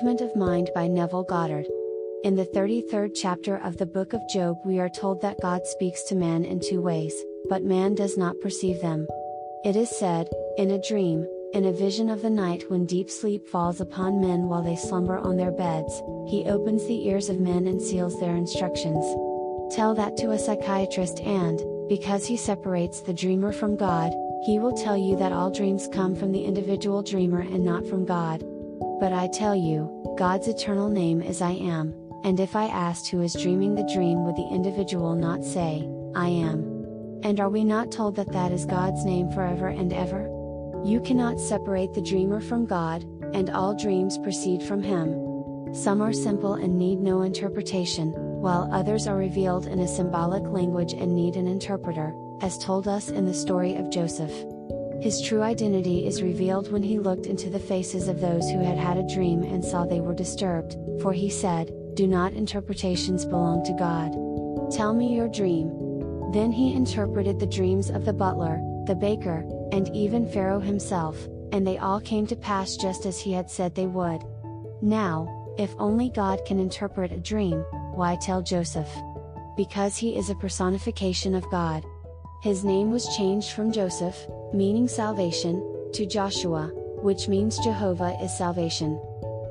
Movement of Mind by Neville Goddard. In the 33rd chapter of the book of Job, we are told that God speaks to man in two ways, but man does not perceive them. It is said, in a dream, in a vision of the night when deep sleep falls upon men while they slumber on their beds, he opens the ears of men and seals their instructions. Tell that to a psychiatrist and, because he separates the dreamer from God, he will tell you that all dreams come from the individual dreamer and not from God. But I tell you, God's eternal name is I Am, and if I asked who is dreaming the dream, would the individual not say, I am? And are we not told that that is God's name forever and ever? You cannot separate the dreamer from God, and all dreams proceed from Him. Some are simple and need no interpretation, while others are revealed in a symbolic language and need an interpreter, as told us in the story of Joseph. His true identity is revealed when he looked into the faces of those who had had a dream and saw they were disturbed, for he said, "Do not interpretations belong to God? Tell me your dream." Then he interpreted the dreams of the butler, the baker, and even Pharaoh himself, and they all came to pass just as he had said they would. Now, if only God can interpret a dream, why tell Joseph? Because he is a personification of God. His name was changed from Joseph, meaning salvation, to Joshua, which means Jehovah is salvation.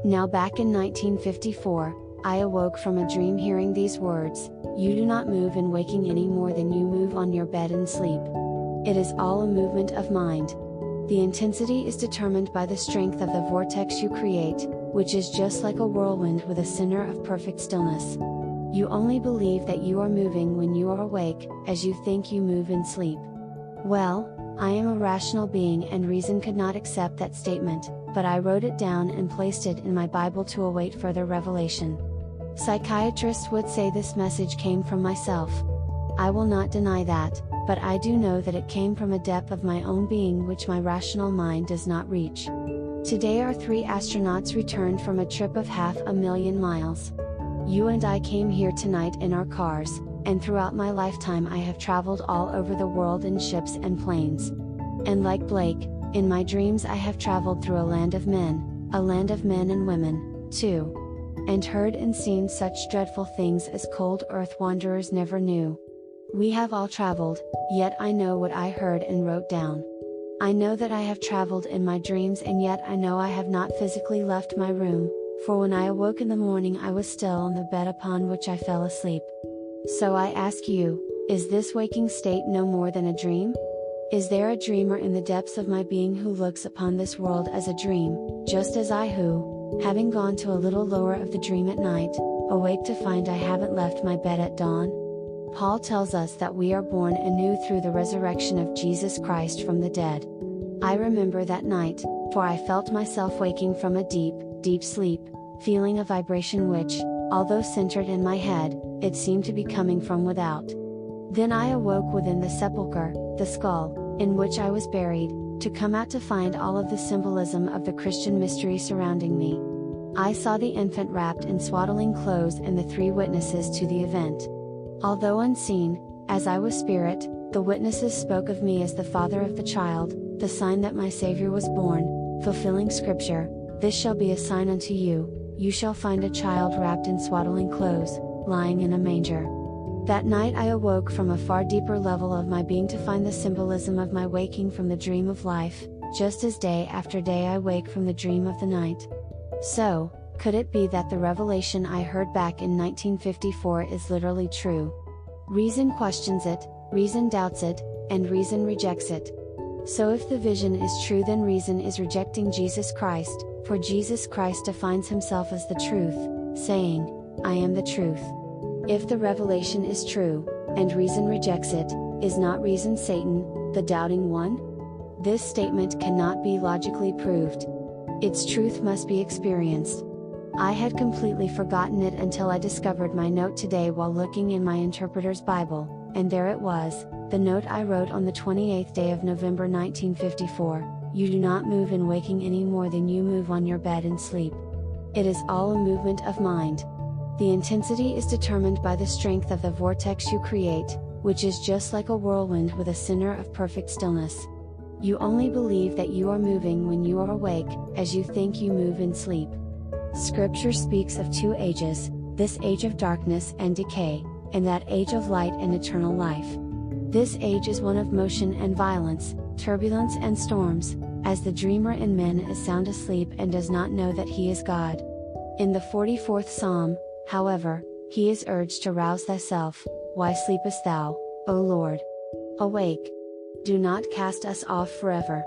Now back in 1954, I awoke from a dream hearing these words, "You do not move in waking any more than you move on your bed in sleep." It is all a movement of mind. The intensity is determined by the strength of the vortex you create, which is just like a whirlwind with a center of perfect stillness. You only believe that you are moving when you are awake, as you think you move in sleep. Well, I am a rational being and reason could not accept that statement, but I wrote it down and placed it in my Bible to await further revelation. Psychiatrists would say this message came from myself. I will not deny that, but I do know that it came from a depth of my own being which my rational mind does not reach. Today our 3 astronauts returned from a trip of 500,000 miles. You and I came here tonight in our cars, and throughout my lifetime I have traveled all over the world in ships and planes. And like Blake, in my dreams I have traveled through a land of men and women, too. And heard and seen such dreadful things as cold earth wanderers never knew. We have all traveled, yet I know what I heard and wrote down. I know that I have traveled in my dreams, and yet I know I have not physically left my room, for when I awoke in the morning I was still on the bed upon which I fell asleep. So I ask you, is this waking state no more than a dream? Is there a dreamer in the depths of my being who looks upon this world as a dream, just as I who, having gone to a little lower of the dream at night, awake to find I haven't left my bed at dawn? Paul tells us that we are born anew through the resurrection of Jesus Christ from the dead. I remember that night, for I felt myself waking from a deep, deep sleep, feeling a vibration which, although centered in my head, it seemed to be coming from without. Then I awoke within the sepulchre, the skull, in which I was buried, to come out to find all of the symbolism of the Christian mystery surrounding me. I saw the infant wrapped in swaddling clothes and the 3 witnesses to the event. Although unseen, as I was spirit, the witnesses spoke of me as the father of the child, the sign that my Savior was born, fulfilling Scripture, "This shall be a sign unto you, you shall find a child wrapped in swaddling clothes, lying in a manger." That night I awoke from a far deeper level of my being to find the symbolism of my waking from the dream of life, just as day after day I wake from the dream of the night. So, could it be that the revelation I heard back in 1954 is literally true? Reason questions it, reason doubts it, and reason rejects it. So if the vision is true, then reason is rejecting Jesus Christ, for Jesus Christ defines himself as the truth, saying, "I am the truth." If the revelation is true, and reason rejects it, is not reason Satan, the doubting one? This statement cannot be logically proved. Its truth must be experienced. I had completely forgotten it until I discovered my note today while looking in my interpreter's Bible, and there it was, the note I wrote on the 28th day of November 1954, "You do not move in waking any more than you move on your bed in sleep." It is all a movement of mind. The intensity is determined by the strength of the vortex you create, which is just like a whirlwind with a center of perfect stillness. You only believe that you are moving when you are awake, as you think you move in sleep. Scripture speaks of two ages, this age of darkness and decay, and that age of light and eternal life. This age is one of motion and violence, turbulence and storms, as the dreamer in men is sound asleep and does not know that he is God. In the 44th Psalm, however, he is urged to rouse thyself. Why sleepest thou, O Lord? Awake! Do not cast us off forever.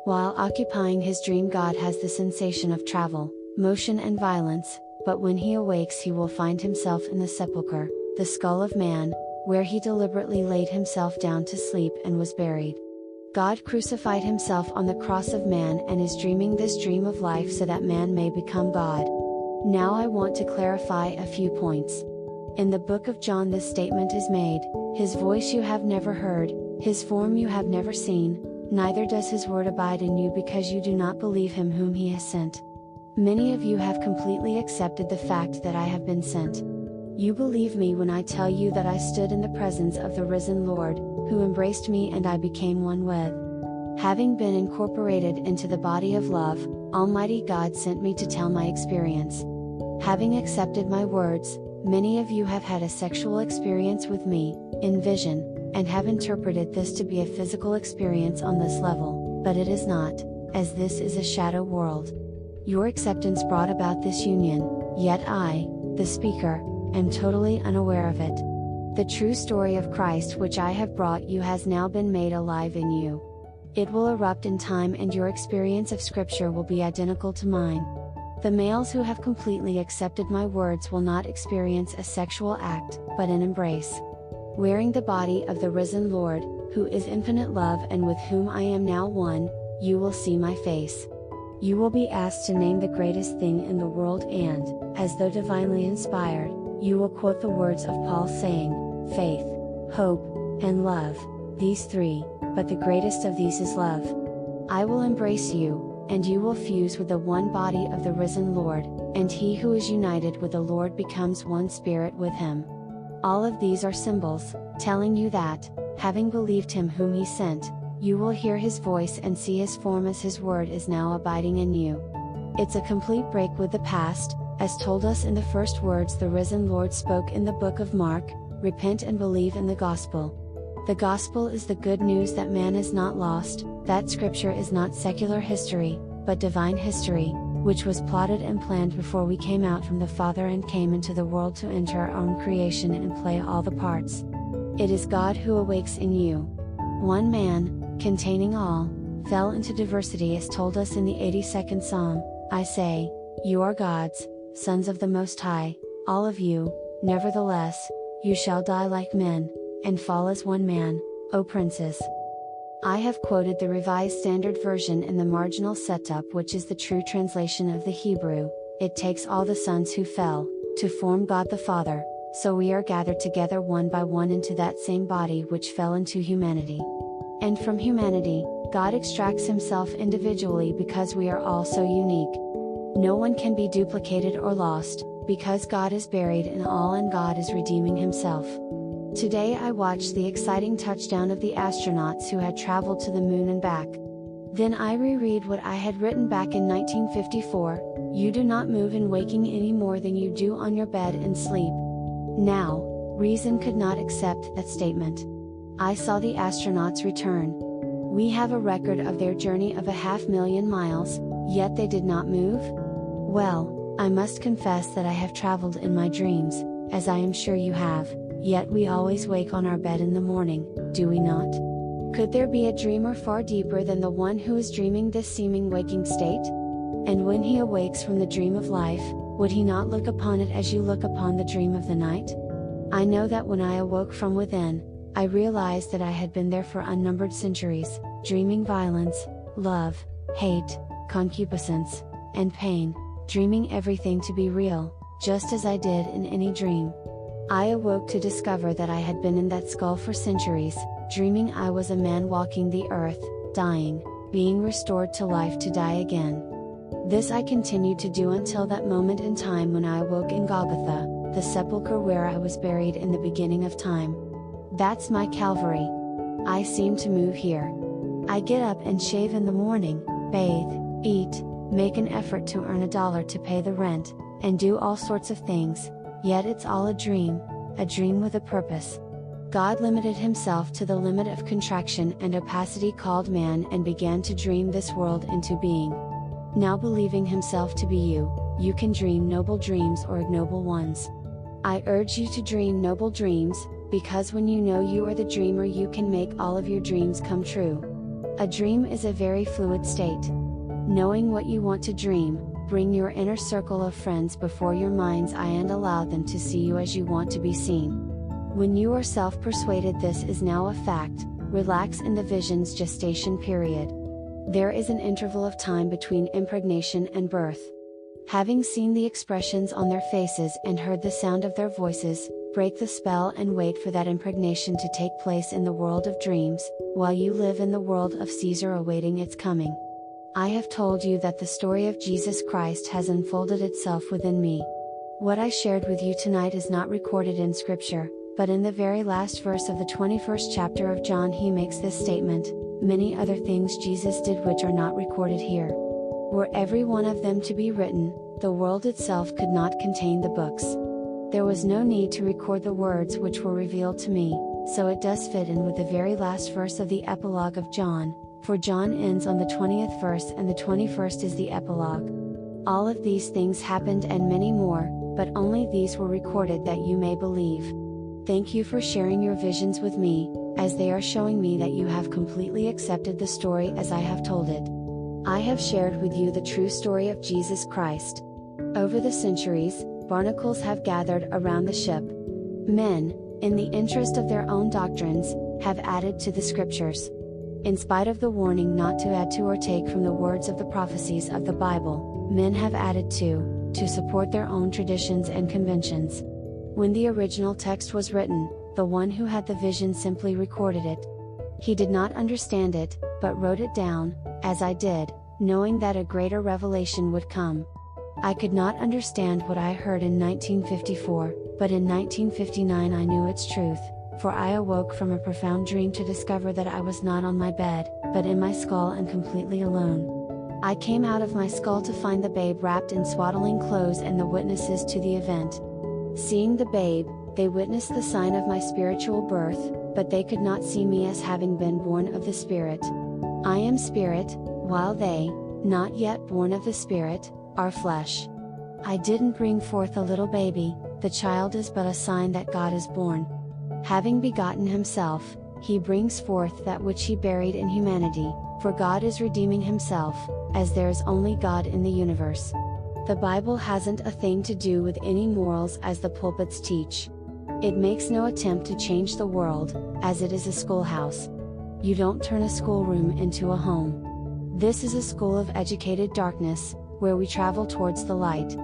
While occupying his dream, God has the sensation of travel, motion and violence, but when he awakes he will find himself in the sepulchre, the skull of man, where he deliberately laid himself down to sleep and was buried. God crucified himself on the cross of man and is dreaming this dream of life so that man may become God. Now I want to clarify a few points. In the book of John this statement is made, his voice you have never heard, his form you have never seen, neither does his word abide in you because you do not believe him whom he has sent. Many of you have completely accepted the fact that I have been sent. You believe me when I tell you that I stood in the presence of the risen Lord, who embraced me and I became one with. Having been incorporated into the body of love, Almighty God sent me to tell my experience. Having accepted my words, many of you have had a sexual experience with me, in vision, and have interpreted this to be a physical experience on this level, but it is not, as this is a shadow world. Your acceptance brought about this union, yet I, the speaker, am totally unaware of it. The true story of Christ which I have brought you has now been made alive in you. It will erupt in time and your experience of Scripture will be identical to mine. The males who have completely accepted my words will not experience a sexual act, but an embrace. Wearing the body of the risen Lord, who is infinite love and with whom I am now one, you will see my face. You will be asked to name the greatest thing in the world and, as though divinely inspired, you will quote the words of Paul saying, faith, hope, and love, these three, but the greatest of these is love. I will embrace you, and you will fuse with the one body of the risen Lord, and he who is united with the Lord becomes one spirit with him. All of these are symbols, telling you that, having believed him whom he sent, you will hear his voice and see his form as his word is now abiding in you. It's a complete break with the past, as told us in the first words the risen Lord spoke in the book of Mark, repent and believe in the gospel. The gospel is the good news that man is not lost, that Scripture is not secular history, but divine history, which was plotted and planned before we came out from the Father and came into the world to enter our own creation and play all the parts. It is God who awakes in you. One man, containing all, fell into diversity as told us in the 82nd Psalm, I say, you are gods, sons of the Most High, all of you, nevertheless, you shall die like men, and fall as one man, O princes. I have quoted the Revised Standard Version in the marginal setup, which is the true translation of the Hebrew. It takes all the sons who fell, to form God the Father, so we are gathered together one by one into that same body which fell into humanity. And from humanity, God extracts himself individually because we are all so unique. No one can be duplicated or lost, because God is buried in all and God is redeeming himself. Today I watched the exciting touchdown of the astronauts who had traveled to the moon and back. Then I reread what I had written back in 1954, you do not move in waking any more than you do on your bed in sleep. Now, reason could not accept that statement. I saw the astronauts return. We have a record of their journey of 500,000 miles, yet they did not move? Well, I must confess that I have traveled in my dreams, as I am sure you have, yet we always wake on our bed in the morning, do we not? Could there be a dreamer far deeper than the one who is dreaming this seeming waking state? And when he awakes from the dream of life, would he not look upon it as you look upon the dream of the night? I know that when I awoke from within, I realized that I had been there for unnumbered centuries, dreaming violence, love, hate, concupiscence, and pain, dreaming everything to be real, just as I did in any dream. I awoke to discover that I had been in that skull for centuries, dreaming I was a man walking the earth, dying, being restored to life to die again. This I continued to do until that moment in time when I awoke in Golgotha, the sepulchre where I was buried in the beginning of time. That's my Calvary. I seem to move here. I get up and shave in the morning, bathe, eat, make an effort to earn $1 to pay the rent, and do all sorts of things, yet it's all a dream with a purpose. God limited himself to the limit of contraction and opacity called man and began to dream this world into being. Now believing himself to be you can dream noble dreams or ignoble ones. I urge you to dream noble dreams, because when you know you are the dreamer you can make all of your dreams come true. A dream is a very fluid state. Knowing what you want to dream, bring your inner circle of friends before your mind's eye and allow them to see you as you want to be seen. When you are self-persuaded this is now a fact, relax in the vision's gestation period. There is an interval of time between impregnation and birth. Having seen the expressions on their faces and heard the sound of their voices, break the spell and wait for that impregnation to take place in the world of dreams, while you live in the world of Caesar awaiting its coming. I have told you that the story of Jesus Christ has unfolded itself within me. What I shared with you tonight is not recorded in Scripture, but in the very last verse of the 21st chapter of John he makes this statement, "Many other things Jesus did which are not recorded here." Were every one of them to be written, the world itself could not contain the books. There was no need to record the words which were revealed to me, so it does fit in with the very last verse of the epilogue of John, for John ends on the 20th verse and the 21st is the epilogue. All of these things happened and many more, but only these were recorded that you may believe. Thank you for sharing your visions with me, as they are showing me that you have completely accepted the story as I have told it. I have shared with you the true story of Jesus Christ. Over the centuries, barnacles have gathered around the ship. Men, in the interest of their own doctrines, have added to the scriptures. In spite of the warning not to add to or take from the words of the prophecies of the Bible, men have added to support their own traditions and conventions. When the original text was written, the one who had the vision simply recorded it. He did not understand it, but wrote it down, as I did, knowing that a greater revelation would come. I could not understand what I heard in 1954, but in 1959 I knew its truth, for I awoke from a profound dream to discover that I was not on my bed, but in my skull and completely alone. I came out of my skull to find the babe wrapped in swaddling clothes and the witnesses to the event. Seeing the babe, they witnessed the sign of my spiritual birth, but they could not see me as having been born of the Spirit. I am Spirit, while they, not yet born of the Spirit, are flesh. I didn't bring forth a little baby, the child is but a sign that God is born. Having begotten himself, he brings forth that which he buried in humanity, for God is redeeming himself, as there is only God in the universe. The Bible hasn't a thing to do with any morals as the pulpits teach. It makes no attempt to change the world, as it is a schoolhouse. You don't turn a schoolroom into a home. This is a school of educated darkness, where we travel towards the light.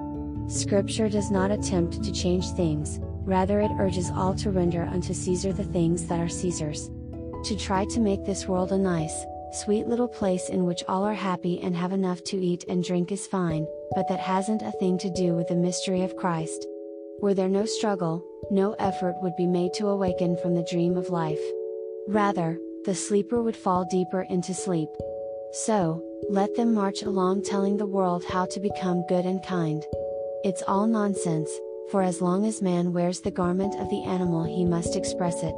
Scripture does not attempt to change things, rather it urges all to render unto Caesar the things that are Caesar's. To try to make this world a nice, sweet little place in which all are happy and have enough to eat and drink is fine, but that hasn't a thing to do with the mystery of Christ. Were there no struggle, no effort would be made to awaken from the dream of life. Rather, the sleeper would fall deeper into sleep. So, let them march along telling the world how to become good and kind. It's all nonsense, for as long as man wears the garment of the animal he must express it.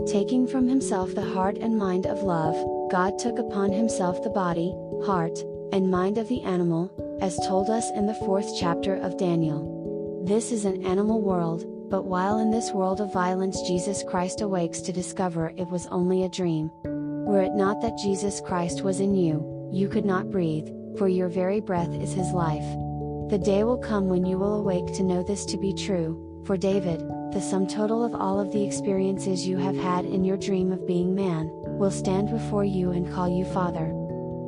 Taking from himself the heart and mind of love, God took upon himself the body, heart, and mind of the animal, as told us in the 4th chapter of Daniel. This is an animal world, but while in this world of violence Jesus Christ awakes to discover it was only a dream. Were it not that Jesus Christ was in you, you could not breathe, for your very breath is his life. The day will come when you will awake to know this to be true, for David, the sum total of all of the experiences you have had in your dream of being man, will stand before you and call you Father.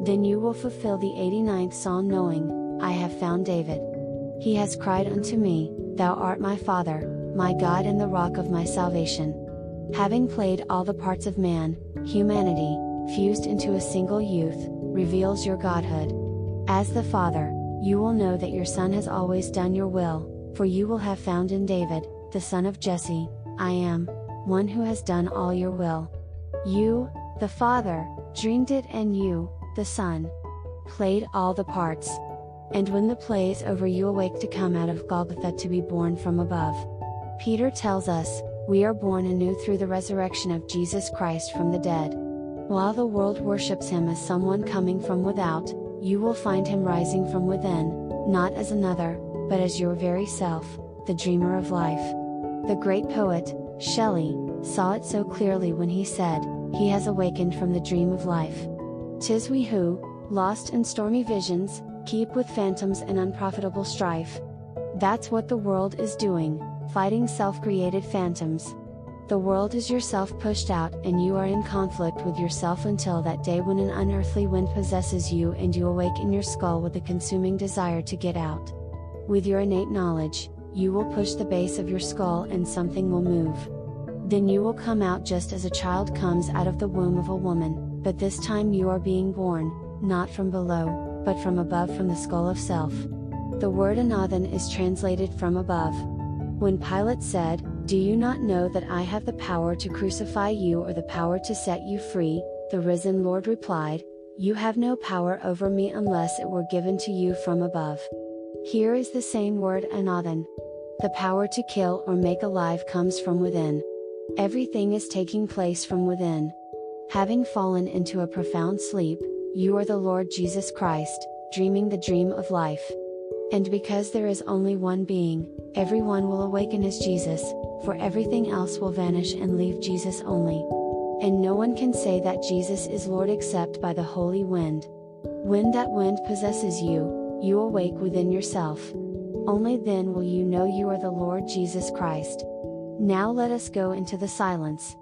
Then you will fulfill the 89th Psalm knowing, I have found David. He has cried unto me, Thou art my Father, my God and the rock of my salvation. Having played all the parts of man, humanity, fused into a single youth, reveals your Godhood. As the Father, you will know that your Son has always done your will, for you will have found in David, the son of Jesse, I am, one who has done all your will. You, the Father, dreamed it and you, the Son, played all the parts. And when the play is over, you awake to come out of Golgotha to be born from above. Peter tells us, we are born anew through the resurrection of Jesus Christ from the dead. While the world worships him as someone coming from without, you will find him rising from within, not as another, but as your very self, the dreamer of life. The great poet, Shelley, saw it so clearly when he said, he has awakened from the dream of life. 'Tis we who, lost in stormy visions, keep with phantoms and unprofitable strife. That's what the world is doing, fighting self-created phantoms. The world is yourself pushed out, and you are in conflict with yourself until that day when an unearthly wind possesses you and you awake in your skull with a consuming desire to get out. With your innate knowledge, you will push the base of your skull and something will move. Then you will come out just as a child comes out of the womb of a woman, but this time you are being born, not from below, but from above, from the skull of self. The word anothen is translated from above. When Pilate said, "Do you not know that I have the power to crucify you or the power to set you free?" the risen Lord replied, "You have no power over me unless it were given to you from above." Here is the same word anothen. The power to kill or make alive comes from within. Everything is taking place from within. Having fallen into a profound sleep, you are the Lord Jesus Christ, dreaming the dream of life. And because there is only one being, everyone will awaken as Jesus, for everything else will vanish and leave Jesus only. And no one can say that Jesus is Lord except by the holy wind. When that wind possesses you, you awake within yourself. Only then will you know you are the Lord Jesus Christ. Now let us go into the silence.